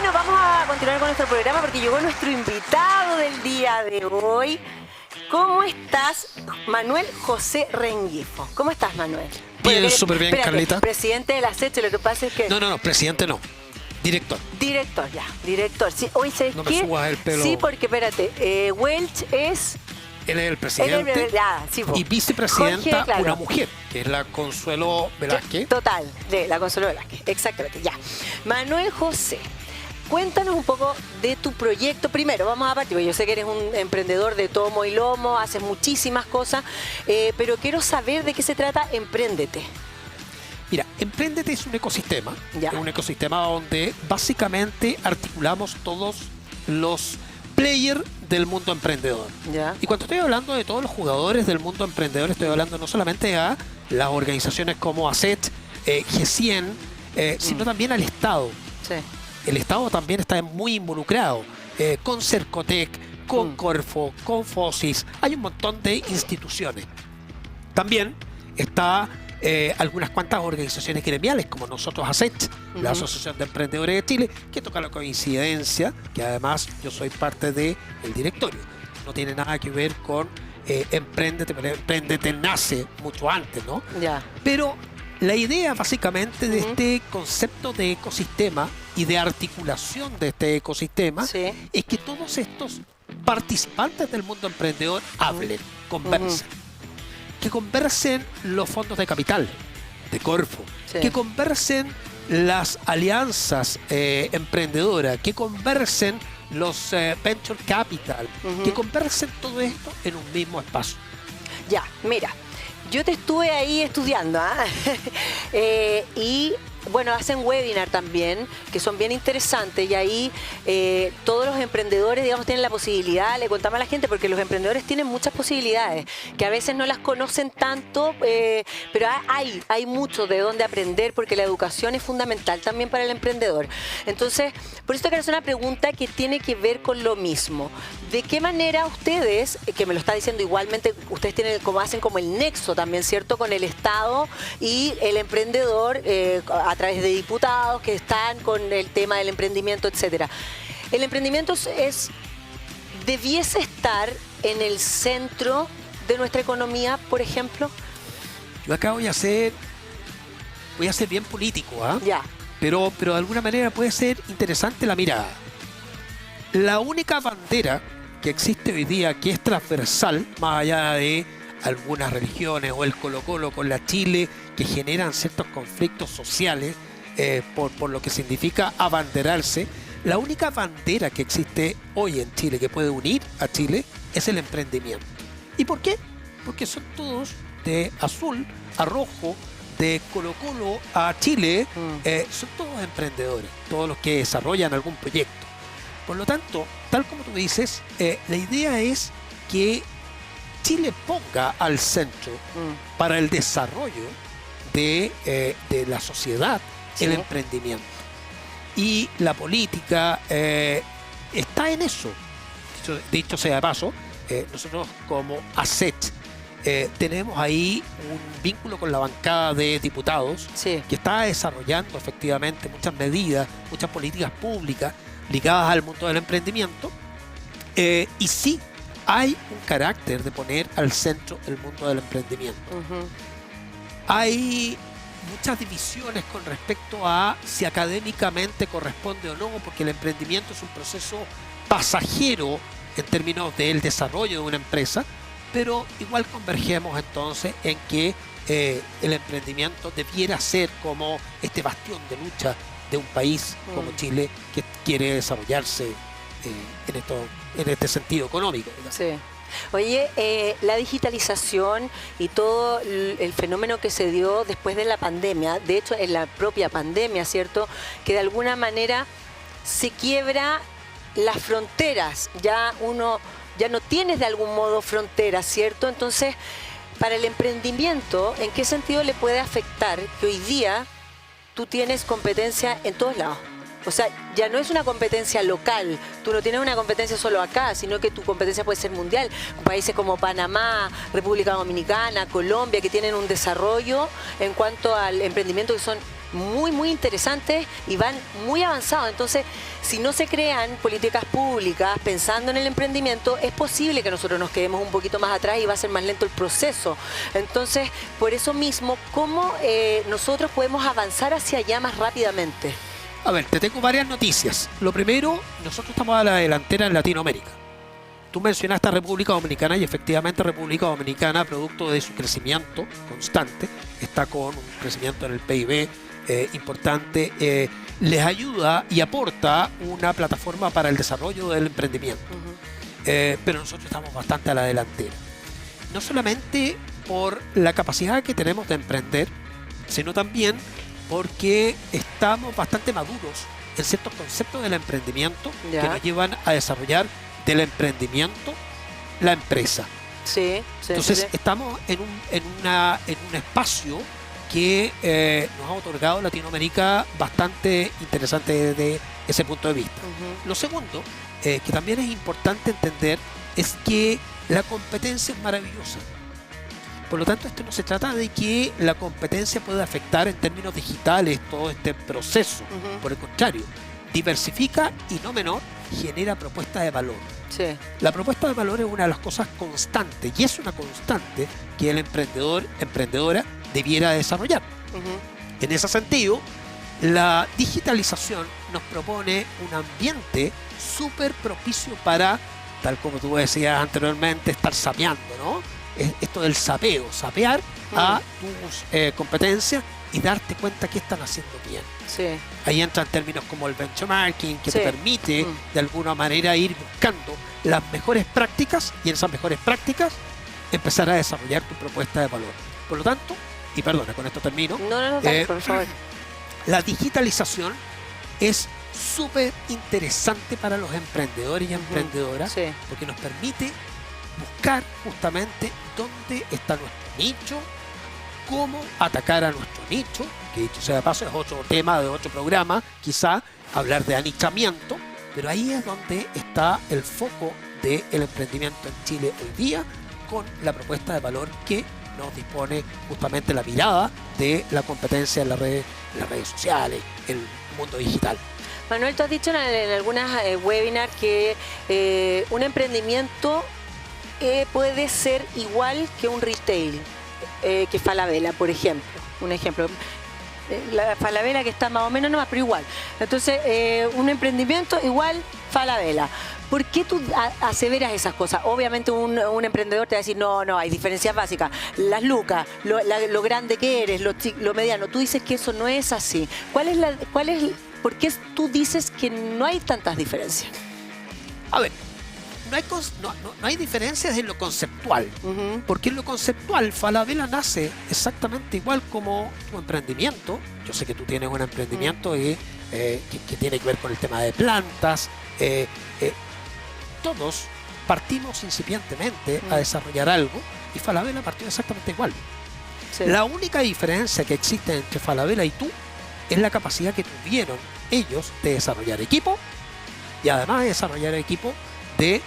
Bueno, vamos a continuar con nuestro programa porque llegó nuestro invitado del día de hoy. ¿Cómo estás, Manuel José Rengifo? ¿Cómo estás, Manuel? Bien, Bueno, súper bien, espérate, Carlita. Presidente de la SECHE, lo que pasa es que... No, presidente no. Director. Director, ya, director. Sí, hoy ¿sabes No qué? me subas el pelo. Sí, porque espérate, Welch es... Él es el presidente. Sí, po. Y vicepresidenta, Jorge, claro. una mujer, que es la Consuelo Velázquez. Total, de la Consuelo Velázquez, exactamente, ya. Manuel José, cuéntanos un poco de tu proyecto. Primero, vamos a partir, porque yo sé que eres un emprendedor de tomo y lomo, haces muchísimas cosas, pero quiero saber de qué se trata Empréndete. Mira, Empréndete es un ecosistema. Ya. Es un ecosistema donde básicamente articulamos todos los players del mundo emprendedor. Ya. Y cuando estoy hablando de todos los jugadores del mundo emprendedor, estoy hablando no solamente a las organizaciones como ACET, G100, sino también al Estado. Sí. El Estado también está muy involucrado, con Cercotec, con Corfo, con FOSIS. Hay un montón de instituciones. También está algunas cuantas organizaciones gremiales, como nosotros ACET, la Asociación de Emprendedores de Chile, que toca la coincidencia, que además yo soy parte del directorio. No tiene nada que ver con Empréndete, pero Empréndete nace mucho antes, ¿no? Ya. Pero la idea básicamente de este concepto de ecosistema y de articulación de este ecosistema Sí. es que todos estos participantes del mundo emprendedor hablen, conversen. Que conversen los fondos de capital de Corfo, Sí. que conversen las alianzas emprendedoras, que conversen los venture capital, que conversen todo esto en un mismo espacio. Ya, mira, yo te estuve ahí estudiando, ¿ah? Y bueno, hacen webinar también, que son bien interesantes, y ahí todos los emprendedores, digamos, tienen la posibilidad, le contamos a la gente, porque los emprendedores tienen muchas posibilidades, que a veces no las conocen tanto, pero hay mucho de dónde aprender, porque la educación es fundamental también para el emprendedor. Entonces, por eso quiero hacer una pregunta que tiene que ver con lo mismo. ¿De qué manera ustedes, que me lo está diciendo igualmente, ustedes tienen como hacen como el nexo también, ¿cierto?, con el Estado y el emprendedor a través de diputados que están con el tema del emprendimiento, etcétera? El emprendimiento debiese estar en el centro de nuestra economía, por ejemplo. Yo acá voy a ser bien político, ¿ah? Ya. Pero de alguna manera puede ser interesante la mirada. La única bandera que existe hoy día que es transversal, más allá de algunas religiones o el Colo-Colo con la Chile, que generan ciertos conflictos sociales por lo que significa abanderarse, la única bandera que existe hoy en Chile que puede unir a Chile es el emprendimiento. ¿Y por qué? Porque son todos de azul a rojo, de Colo-Colo a Chile, son todos emprendedores, todos los que desarrollan algún proyecto. Por lo tanto, tal como tú dices, la idea es que Chile ponga al centro para el desarrollo de la sociedad el emprendimiento. Y la política está en eso. Dicho sea de paso, nosotros como ACET tenemos ahí un vínculo con la bancada de diputados que está desarrollando efectivamente muchas medidas, muchas políticas públicas ligadas al mundo del emprendimiento, y sí hay un carácter de poner al centro el mundo del emprendimiento. Hay muchas divisiones con respecto a si académicamente corresponde o no, porque el emprendimiento es un proceso pasajero en términos del desarrollo de una empresa, pero igual convergemos entonces en que el emprendimiento debiera ser como este bastión de lucha de un país como Chile que quiere desarrollarse en este sentido económico, digamos. Sí. Oye, la digitalización y todo el fenómeno que se dio después de la pandemia, de hecho en la propia pandemia, ¿cierto?, que de alguna manera se quiebra las fronteras, ya no tienes de algún modo fronteras, ¿cierto? Entonces, para el emprendimiento, ¿en qué sentido le puede afectar que hoy día tú tienes competencia en todos lados? O sea, ya no es una competencia local, tú no tienes una competencia solo acá, sino que tu competencia puede ser mundial. Países como Panamá, República Dominicana, Colombia, que tienen un desarrollo en cuanto al emprendimiento que son muy, muy interesantes y van muy avanzados. Entonces, si no se crean políticas públicas pensando en el emprendimiento, es posible que nosotros nos quedemos un poquito más atrás y va a ser más lento el proceso. Entonces, por eso mismo, ¿cómo nosotros podemos avanzar hacia allá más rápidamente? A ver, te tengo varias noticias. Lo primero, nosotros estamos a la delantera en Latinoamérica. Tú mencionaste a República Dominicana y efectivamente República Dominicana, producto de su crecimiento constante, está con un crecimiento en el PIB importante, les ayuda y aporta una plataforma para el desarrollo del emprendimiento. Pero nosotros estamos bastante a la delantera. No solamente por la capacidad que tenemos de emprender, sino también porque estamos bastante maduros en ciertos conceptos del emprendimiento que nos llevan a desarrollar del emprendimiento la empresa. Sí, Entonces estamos en un espacio que nos ha otorgado Latinoamérica bastante interesante desde ese punto de vista. Lo segundo, que también es importante entender, es que la competencia es maravillosa. Por lo tanto, esto no se trata de que la competencia pueda afectar en términos digitales todo este proceso. Por el contrario, diversifica y no menor, genera propuestas de valor. Sí. La propuesta de valor es una de las cosas constantes y es una constante que el emprendedora debiera desarrollar. En ese sentido, la digitalización nos propone un ambiente súper propicio para, tal como tú decías anteriormente, estar sapeando, ¿no? Esto del sapeo, sapear a tus competencias y darte cuenta que están haciendo bien. Sí. Ahí entran términos como el benchmarking, que te permite de alguna manera ir buscando las mejores prácticas y en esas mejores prácticas empezar a desarrollar tu propuesta de valor. Por lo tanto, y perdona, con esto termino. No, por favor. La digitalización es súper interesante para los emprendedores y emprendedoras porque nos permite buscar justamente dónde está nuestro nicho, cómo atacar a nuestro nicho, que dicho sea de paso es otro tema de otro programa, quizá hablar de anichamiento, pero ahí es donde está el foco del emprendimiento en Chile hoy día, con la propuesta de valor que nos dispone justamente la mirada de la competencia en las redes sociales, el mundo digital. Manuel, tú has dicho en algunas webinars que un emprendimiento puede ser igual que un retail, que Falabella, por ejemplo. Un ejemplo. La Falabella que está más o menos nomás, pero igual. Entonces, un emprendimiento igual Falabella. ¿Por qué tú aseveras esas cosas? Obviamente un emprendedor te va a decir, no, hay diferencias básicas. Las lucas, lo grande que eres, lo mediano. Tú dices que eso no es así. ¿Por qué tú dices que no hay tantas diferencias? A ver, no hay diferencias en lo conceptual, porque en lo conceptual Falabella nace exactamente igual como tu emprendimiento. Yo sé que tú tienes un emprendimiento que tiene que ver con el tema de plantas. Todos partimos incipientemente a desarrollar algo y Falabella partió exactamente igual. Sí. La única diferencia que existe entre Falabella y tú es la capacidad que tuvieron ellos de desarrollar equipo y además de desarrollar equipo de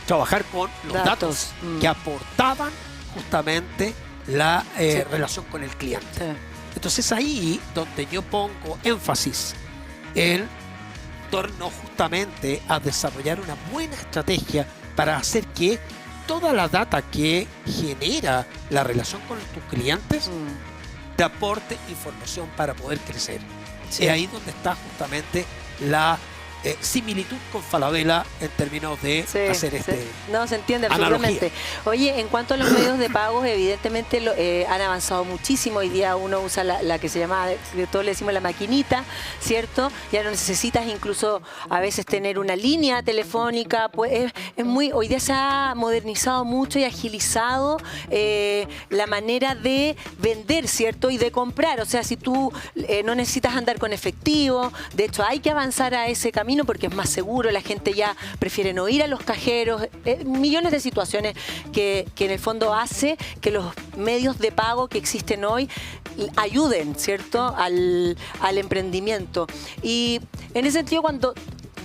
trabajar con los datos que aportaban justamente la relación con el cliente. Sí. Entonces ahí donde yo pongo énfasis en torno justamente a desarrollar una buena estrategia para hacer que toda la data que genera la relación con tus clientes te aporte información para poder crecer. Sí. Es ahí donde está justamente la similitud con Falabella en términos de hacer No, se entiende absolutamente. Oye, en cuanto a los medios de pago, evidentemente han avanzado muchísimo. Hoy día uno usa la que se llama, todos le decimos la maquinita, ¿cierto? Ya no necesitas incluso a veces tener una línea telefónica. Pues hoy día se ha modernizado mucho y agilizado la manera de vender, ¿cierto? Y de comprar. O sea, si tú no necesitas andar con efectivo, de hecho hay que avanzar a ese camino porque es más seguro, la gente ya prefiere no ir a los cajeros, millones de situaciones que en el fondo hace que los medios de pago que existen hoy ayuden, ¿cierto?, al emprendimiento. Y en ese sentido, cuando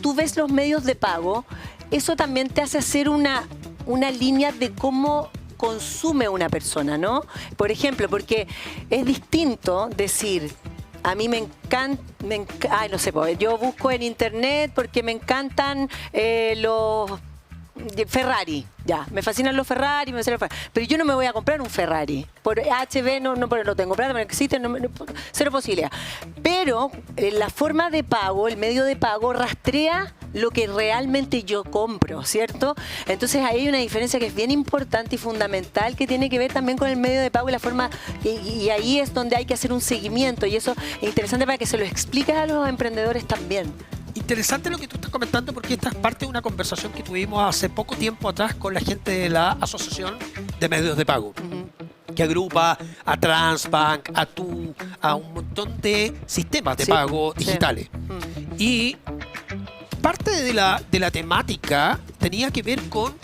tú ves los medios de pago, eso también te hace hacer una línea de cómo consume una persona, ¿no? Por ejemplo, porque es distinto decir, a mí me encanta, ay, no sé, yo busco en internet porque me encantan los Ferrari, ya, me fascinan los Ferrari, pero yo no me voy a comprar un Ferrari. Por HB no tengo plata, no existe, cero posibilidad. Pero la forma de pago, el medio de pago, rastrea lo que realmente yo compro, ¿cierto? Entonces ahí hay una diferencia que es bien importante y fundamental, que tiene que ver también con el medio de pago y la forma, y ahí es donde hay que hacer un seguimiento, y eso es interesante para que se lo expliques a los emprendedores también. Interesante lo que tú estás comentando, porque esta es parte de una conversación que tuvimos hace poco tiempo atrás con la gente de la Asociación de Medios de Pago, que agrupa a Transbank, a TU, a un montón de sistemas de pago digitales. Y parte de la temática tenía que ver con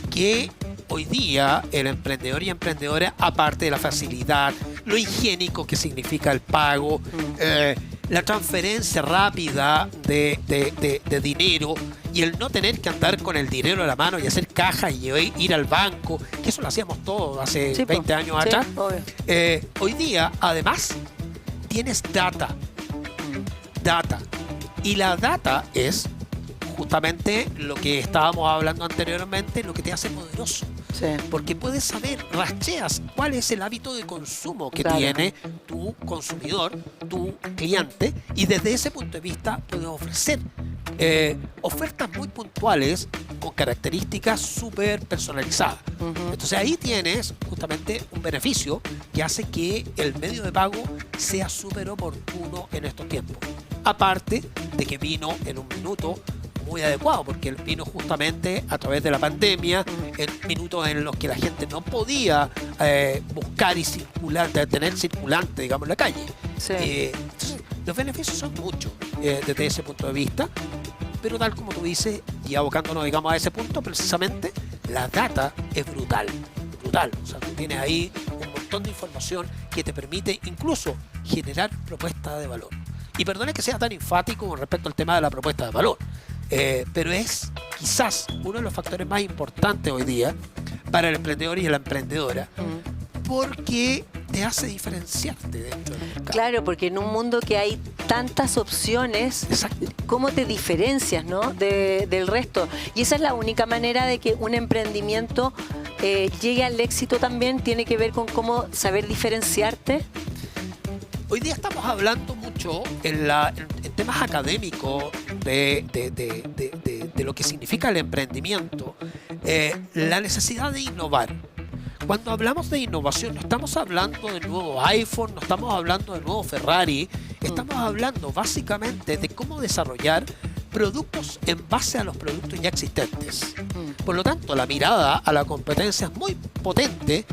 que hoy día el emprendedor y emprendedora, aparte de la facilidad, lo higiénico que significa el pago, la transferencia rápida de dinero y el no tener que andar con el dinero a la mano y hacer caja y ir al banco, que eso lo hacíamos todos hace 20 años atrás. Hoy día, además, tienes data. Y la data es justamente lo que estábamos hablando anteriormente, lo que te hace poderoso. Sí. Porque puedes saber, rastreas cuál es el hábito de consumo que tiene tu consumidor, tu cliente, y desde ese punto de vista puedes ofrecer ofertas muy puntuales con características súper personalizadas. Entonces ahí tienes justamente un beneficio que hace que el medio de pago sea súper oportuno en estos tiempos. Aparte de que vino en un minuto muy adecuado, porque él vino justamente a través de la pandemia, en minutos en los que la gente no podía buscar y circular, tener circulante, digamos, en la calle. Sí. Los beneficios son muchos desde ese punto de vista, pero tal como tú dices, y abocándonos, digamos, a ese punto, precisamente, la data es brutal. O sea, tú tienes ahí un montón de información que te permite incluso generar propuestas de valor. Y perdone que sea tan enfático con respecto al tema de la propuesta de valor, pero es quizás uno de los factores más importantes hoy día para el emprendedor y la emprendedora, porque te hace diferenciarte dentro del mercado. Claro, porque en un mundo que hay tantas opciones, ¿cómo te diferencias, ¿no? del resto? Y esa es la única manera de que un emprendimiento llegue al éxito también, tiene que ver con cómo saber diferenciarte. Hoy día estamos hablando mucho en temas académicos de lo que significa el emprendimiento, la necesidad de innovar. Cuando hablamos de innovación, no estamos hablando del nuevo iPhone, no estamos hablando del nuevo Ferrari, estamos hablando básicamente de cómo desarrollar productos en base a los productos ya existentes. Por lo tanto, la mirada a la competencia es muy potente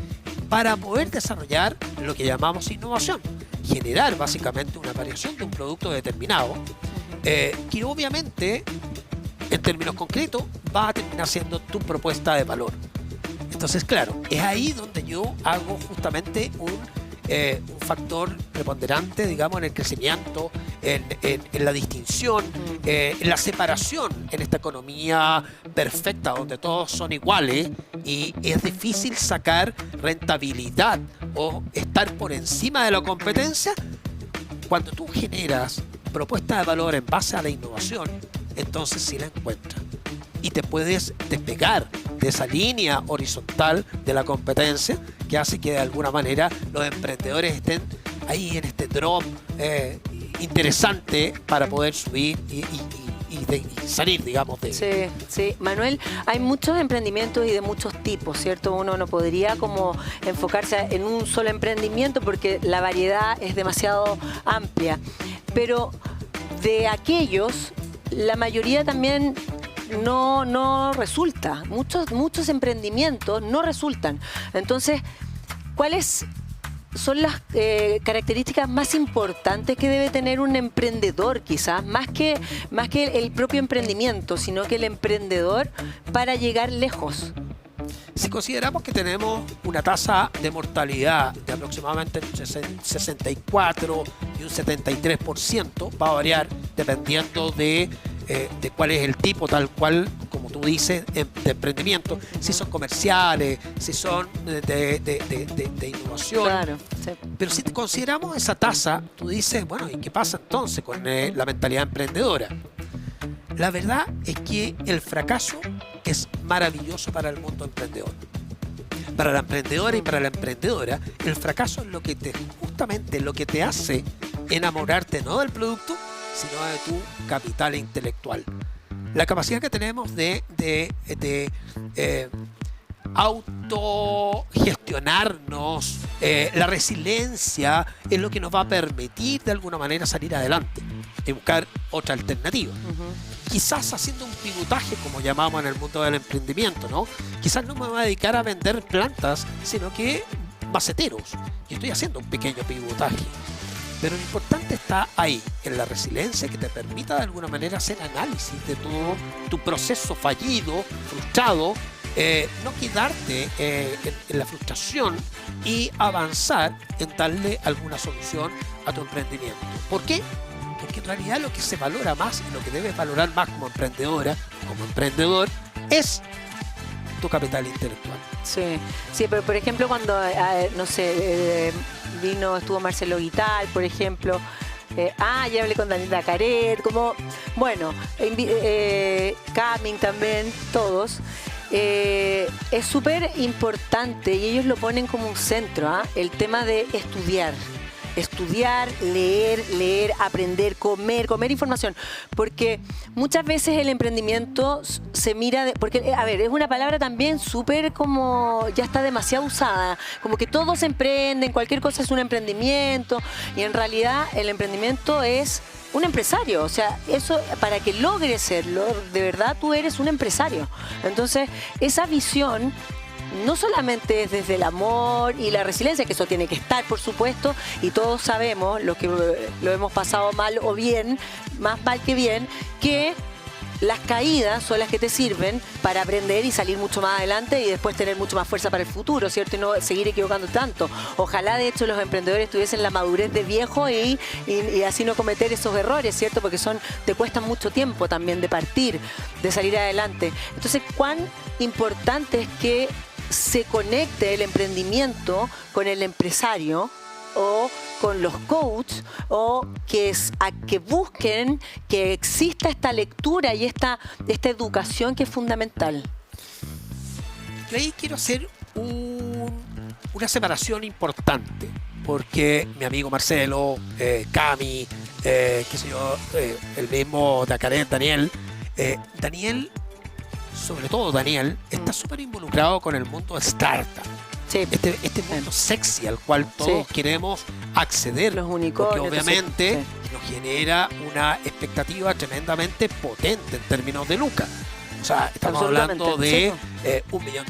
para poder desarrollar lo que llamamos innovación. Generar básicamente una variación de un producto determinado, que obviamente, en términos concretos, va a terminar siendo tu propuesta de valor. Entonces, claro, es ahí donde yo hago justamente un factor preponderante, digamos, en el crecimiento, en la distinción, en la separación en esta economía perfecta donde todos son iguales y es difícil sacar rentabilidad o estar por encima de la competencia. Cuando tú generas propuestas de valor en base a la innovación, entonces sí la encuentras y te puedes despegar de esa línea horizontal de la competencia que hace que de alguna manera los emprendedores estén ahí en este drop interesante para poder subir y salir, digamos, de... Sí. Manuel, hay muchos emprendimientos y de muchos tipos, ¿cierto? Uno no podría como enfocarse en un solo emprendimiento porque la variedad es demasiado amplia. Pero de aquellos, la mayoría también no resulta. Muchos emprendimientos no resultan. Entonces, ¿cuáles son las características más importantes que debe tener un emprendedor, quizás? Más que el propio emprendimiento, sino que el emprendedor para llegar lejos. Si consideramos que tenemos una tasa de mortalidad de aproximadamente un 64 y un 73%, va a variar dependiendo de cuál es el tipo, tal cual como tú tú dices de emprendimiento, si son comerciales, si son de innovación. Claro, sí. Pero si consideramos esa tasa, tú dices, bueno, ¿y qué pasa entonces con la mentalidad emprendedora? La verdad es que el fracaso es maravilloso para el mundo emprendedor. Para la emprendedora y para la emprendedora, el fracaso es justamente lo que te hace enamorarte no del producto, sino de tu capital intelectual. La capacidad que tenemos de autogestionarnos, la resiliencia es lo que nos va a permitir de alguna manera salir adelante y buscar otra alternativa. Quizás haciendo un pivotaje, como llamamos en el mundo del emprendimiento, ¿no? Quizás no me voy a dedicar a vender plantas, sino que maceteros. Y estoy haciendo un pequeño pivotaje. Pero lo importante está ahí, en la resiliencia que te permita de alguna manera hacer análisis de todo tu proceso fallido, frustrado, no quedarte en la frustración y avanzar en darle alguna solución a tu emprendimiento. ¿Por qué? Porque en realidad lo que se valora más y lo que debes valorar más como emprendedora, como emprendedor, es tu capital intelectual. Sí, sí, pero por ejemplo cuando, no sé, estuvo Marcelo Guital, por ejemplo, ya hablé con Daniela Caret, como, bueno, Camin también, todos. Es súper importante y ellos lo ponen como un centro, el tema de estudiar, leer, aprender, comer información, porque muchas veces el emprendimiento se mira, porque, a ver, es una palabra también súper como, ya está demasiado usada, como que todos emprenden, cualquier cosa es un emprendimiento, y en realidad el emprendimiento es un empresario, o sea, eso para que logres serlo, de verdad tú eres un empresario. Entonces, esa visión no solamente es desde el amor y la resiliencia, que eso tiene que estar, por supuesto, y todos sabemos, los que lo hemos pasado mal o bien, más mal que bien, que las caídas son las que te sirven para aprender y salir mucho más adelante y después tener mucho más fuerza para el futuro, ¿cierto? Y no seguir equivocando tanto. Ojalá, de hecho, los emprendedores tuviesen la madurez de viejo y así no cometer esos errores, ¿cierto? Porque te cuestan mucho tiempo también de partir, de salir adelante. Entonces, ¿cuán importante es que se conecte el emprendimiento con el empresario o con los coaches, o que busquen que exista esta lectura y esta educación que es fundamental? Y ahí quiero hacer una separación importante, porque mi amigo Marcelo, Cami, qué sé yo, el mismo Dacaret, Daniel, sobre todo Daniel, está súper involucrado con el mundo startup. Sí. Este mundo sexy al cual todos queremos acceder. Los unicornios. Porque obviamente nos genera una expectativa tremendamente potente en términos de lucas. O sea, estamos hablando de $1 millón,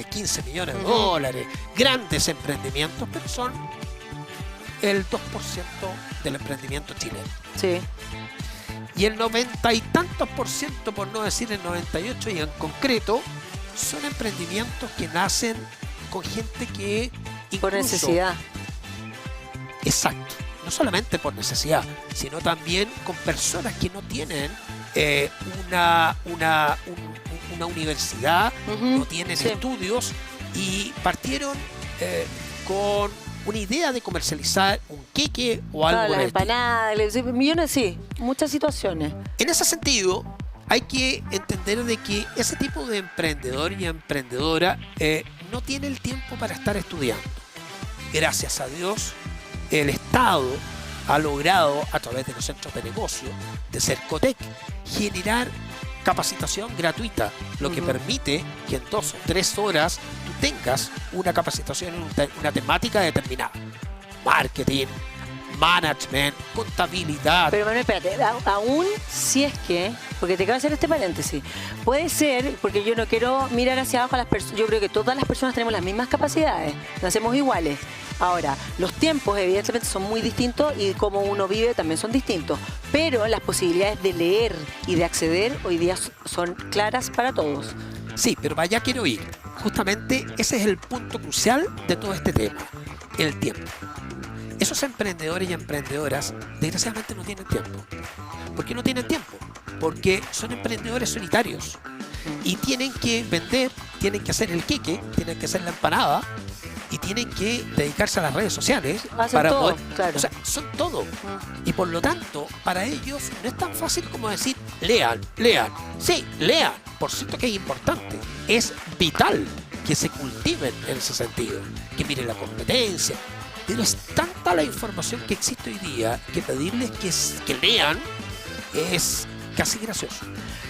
15 millones de dólares, grandes emprendimientos, pero son el 2% del emprendimiento chileno. Sí. Y el 90 y tantos %, por no decir el 98%, y en concreto, son emprendimientos que nacen con gente que incluso, por necesidad. Exacto. No solamente por necesidad, sino también con personas que no tienen una universidad, no tienen estudios y partieron con una idea de comercializar un queque o algo. Las empanadas, millones, sí, muchas situaciones. En ese sentido, hay que entender de que ese tipo de emprendedor y emprendedora no tiene el tiempo para estar estudiando. Gracias a Dios, el Estado ha logrado, a través de los centros de negocio de Cercotec, generar capacitación gratuita, lo que permite que en 2 o 3 horas tú tengas una capacitación en una temática determinada. Marketing, management, contabilidad. Pero Manuel, espérate, aún si es que, porque te quiero hacer este paréntesis, puede ser, porque yo no quiero mirar hacia abajo a las personas, yo creo que todas las personas tenemos las mismas capacidades, nacemos iguales. Ahora, los tiempos evidentemente son muy distintos y cómo uno vive también son distintos, pero las posibilidades de leer y de acceder hoy día son claras para todos. Sí, pero para allá quiero ir. Justamente ese es el punto crucial de todo este tema, el tiempo. Esos emprendedores y emprendedoras desgraciadamente no tienen tiempo. ¿Por qué no tienen tiempo? Porque son emprendedores solitarios. Y tienen que vender, tienen que hacer el queque, tienen que hacer la empanada y tienen que dedicarse a las redes sociales Hacen para todo, poder, claro. o sea, son todo. Y por lo tanto, para ellos no es tan fácil como decir, lean, lean. Sí, lean, por cierto que es importante. Es vital que se cultiven en ese sentido, que miren la competencia. Pero es tanta la información que existe hoy día que pedirles que lean es casi gracioso.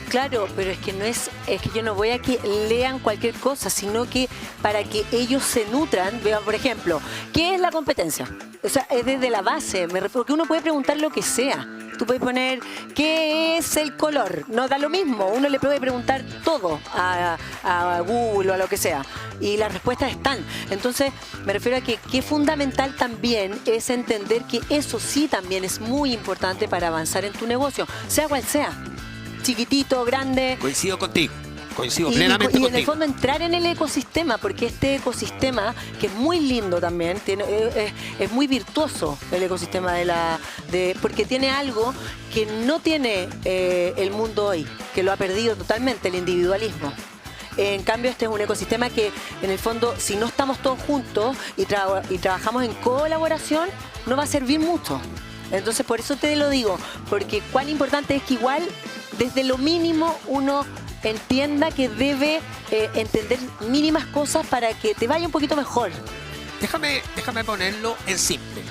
Claro, pero es que no es que yo no voy a que lean cualquier cosa, sino que para que ellos se nutran, vean, por ejemplo, ¿qué es la competencia? O sea, es desde la base, porque uno puede preguntar lo que sea. Tú puedes poner, ¿qué es el color? No da lo mismo, uno le puede preguntar todo a Google o a lo que sea. Y las respuestas están. Entonces, me refiero a que es fundamental también es entender que eso sí también es muy importante para avanzar en tu negocio, sea cual sea. Chiquitito, grande. Coincido contigo, coincido Y plenamente en el contigo. fondo entrar en el ecosistema, porque este ecosistema, que es muy lindo también, es muy virtuoso el ecosistema porque tiene algo que no tiene el mundo hoy, que lo ha perdido totalmente, el individualismo. En cambio, este es un ecosistema que, en el fondo, si no estamos todos juntos y trabajamos en colaboración, no va a servir mucho. Entonces, por eso te lo digo, porque cuán importante es que igual, desde lo mínimo, uno entienda que debe entender mínimas cosas para que te vaya un poquito mejor. Déjame ponerlo en simple.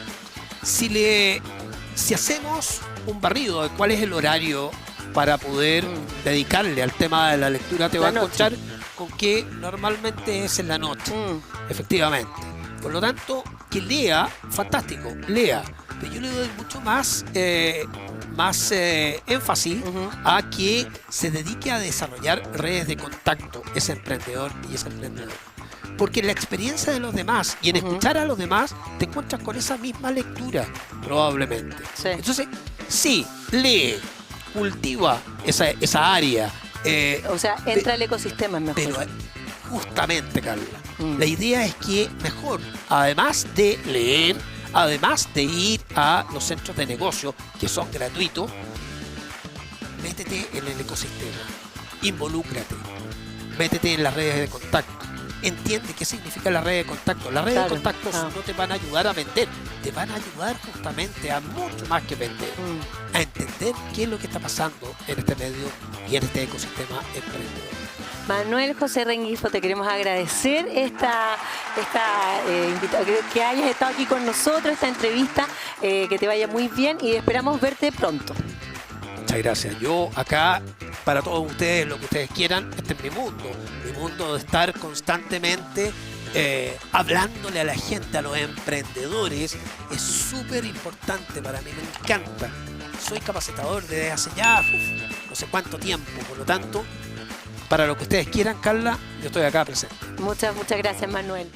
Si hacemos un barrido de cuál es el horario para poder dedicarle al tema de la lectura, te va a encontrar con que normalmente es en la noche, efectivamente. Por lo tanto, que lea, fantástico, lea. Pero yo le doy mucho más énfasis a que se dedique a desarrollar redes de contacto ese emprendedor y esa emprendedora. Porque en la experiencia de los demás y en escuchar a los demás, te encuentras con esa misma lectura, probablemente. Sí. Entonces, sí, lee, cultiva esa área. O sea, entra al ecosistema mejor. Pero justamente, Carla, la idea es que mejor, además de leer, además de ir a los centros de negocio, que son gratuitos, métete en el ecosistema, involúcrate, métete en las redes de contacto, entiende qué significa la red de contacto. Las redes de contacto no te van a ayudar a vender, te van a ayudar justamente a mucho más que vender, a entender qué es lo que está pasando en este medio y en este ecosistema emprendedor. Manuel José Rengifo, te queremos agradecer que hayas estado aquí con nosotros, esta entrevista, que te vaya muy bien y esperamos verte pronto. Muchas gracias. Yo acá, para todos ustedes, lo que ustedes quieran, este es mi mundo de estar constantemente hablándole a la gente, a los emprendedores, es súper importante para mí, me encanta. Soy capacitador desde hace ya no sé cuánto tiempo, por lo tanto, para lo que ustedes quieran, Carla, yo estoy acá presente. Muchas gracias, Manuel.